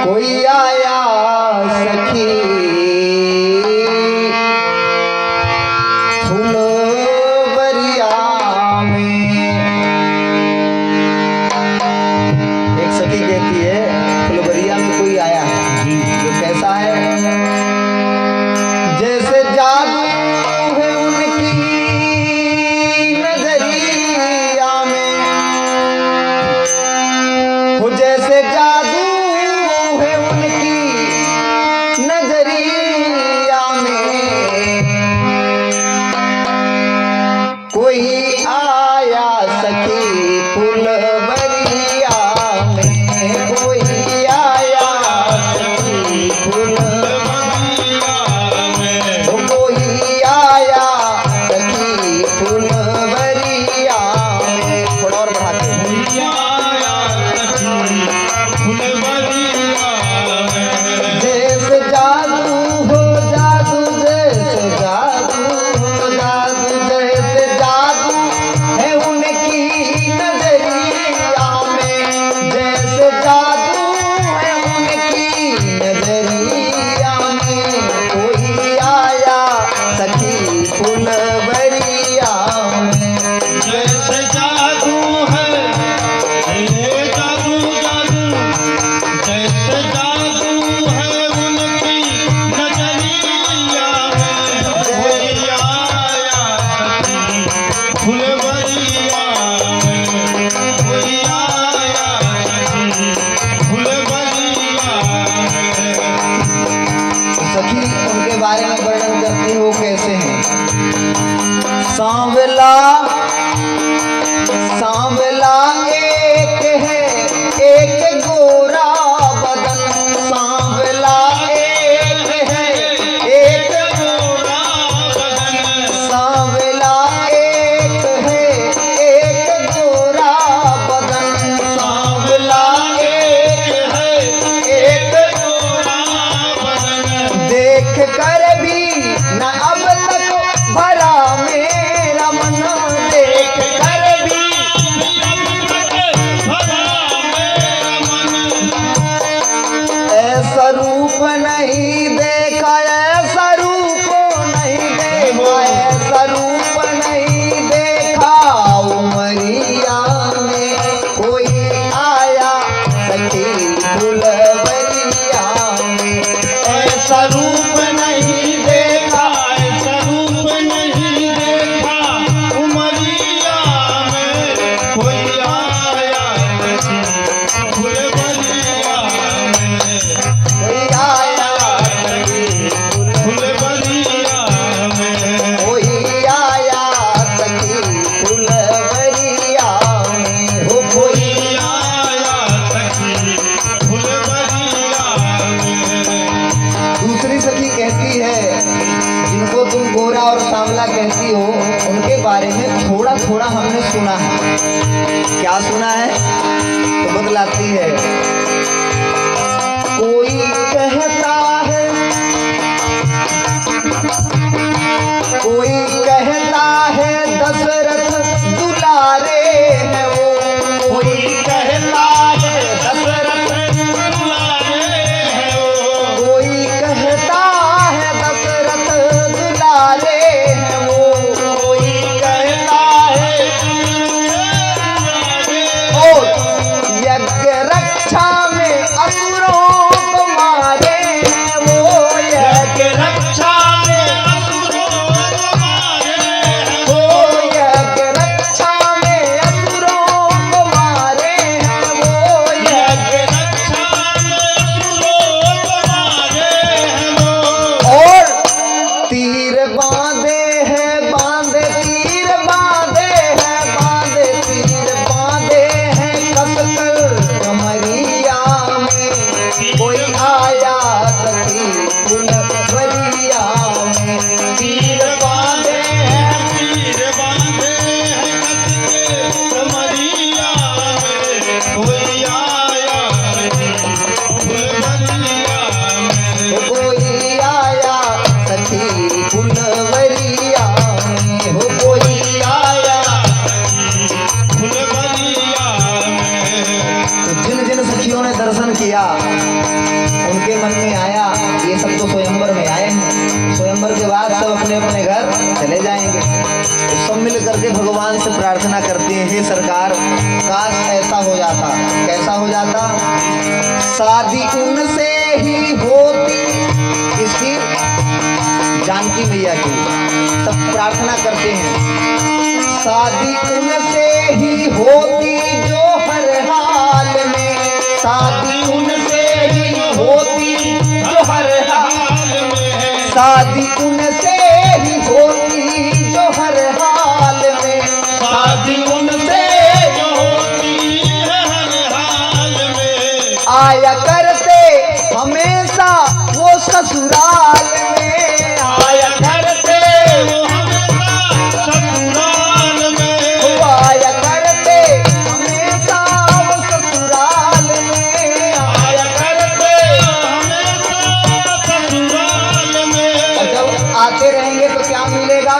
कोई आया सखी फुलवरिया में। एक सखी कहती है फुलवरिया में कोई आया जो कैसा है, जैसे जादू है उनकी नजरिया में, वो जैसे जादू है उनकी नजरिया में। कोई आया सखी फुलवरिया में, कोई आया सखी फुलवरिया में, कोई आया सखी फुलवरिया में। थोड़ा और बढ़ा के जैसे जादू हो जादू, जैसे जादू हो जादू, जैसे जादू है उनकी नजरिया में, जैसे जादू है उनकी नजरिया में। कोई आया सखी फुलवरिया में, जैसे जादू है ये जादू जादू, जैसे जादू है उनकी नजरिया में। कोई आया सखी फुलवरिया में, कोई आया सखी फुलवरिया में। सखी उनके बारे में वर्णन करती है वो कैसे हैं। सांवला सांवला एक है, एक गोरा बदन, सांवला एक है, एक गोरा बदन, सांवला एक है, एक गोरा बदन, सांवला एक है, एक गोरा बदन। देख कर भी न अब तक भरा मेरा मन, देख कर भी ऐसा रूप नहीं देखा, ऐसा रूप नहीं देखा, ऐसा रूप नहीं देखा उमरिया में। कोई आया सखी फुलवरिया में, ऐसा रूप नहीं देखा, ऐसा रूप नहीं देखा उमरिया में। कोई आया सखी फुलवरिया में, कोई आया सखी फुलवरिया में। कोई आया सखी फुलवरिया में, हो कोई कोई आया सखी फुलवरिया में। दूसरी सखी कहती है जिनको तुम गोरा और सांवला कहती हो, उनके बारे में थोड़ा थोड़ा हमने सुना है। क्या सुना है तो बतलाती है। कोई कहता है, कोई कहता है दशरथ दुलारे हैं वो, कोई कहता है दशरथ दुलारे हैं वो, कोई कहता है दशरथ दुलारे हैं वो, कोई कहता है और यज्ञ रक्षा उनके मन में आया ये सब तो स्वयंवर में आए हैं, स्वयंवर के बाद सब अपने अपने घर चले जाएंगे। तो सब मिल करके भगवान से प्रार्थना करते हैं, हे सरकार काश ऐसा हो जाता। कैसा हो जाता? शादी उनसे ही होती, इसकी जानकी मैया की। सब प्रार्थना करते हैं शादी उनसे ही होती जो हर हाल में, शादी उनसे ही होती जो हर हाल में, शादी उनसे ही होती जो हर हाल में, शादी उनसे जो होती है हर हाल में, आया करते हमेशा वो ससुराल में, आया करते वो हमेशा ससुराल में, वो आया करते हमेशा वो ससुराल में, आया करते हमेशा ससुराल में। और जब आते रहेंगे तो क्या मिलेगा?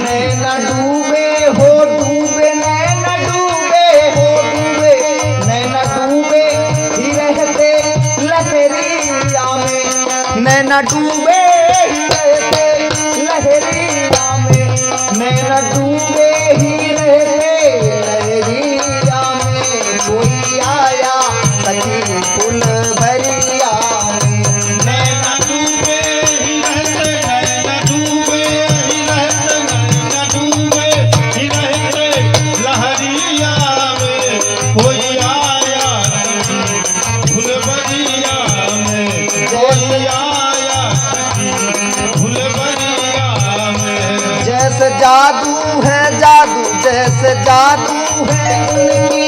नैना डूबे हो डूबे, नैना डूबे हो डूबे, नैना डूबे ही रहते लहरिया में, नैना डूबे ही रहते लहरिया में, नैना डूबे ही रहते लहरिया में, कोई आया सखी फूल भरिया में। नैना डूबे ही रहते, नैना डूबे ही रहते, नैना डूबे ही रहते लहरिया में, कोई आया फुलवरिया में, कोई आया फुलवरिया में। जैसे जादू है जादू, जैसे जादू है उनकी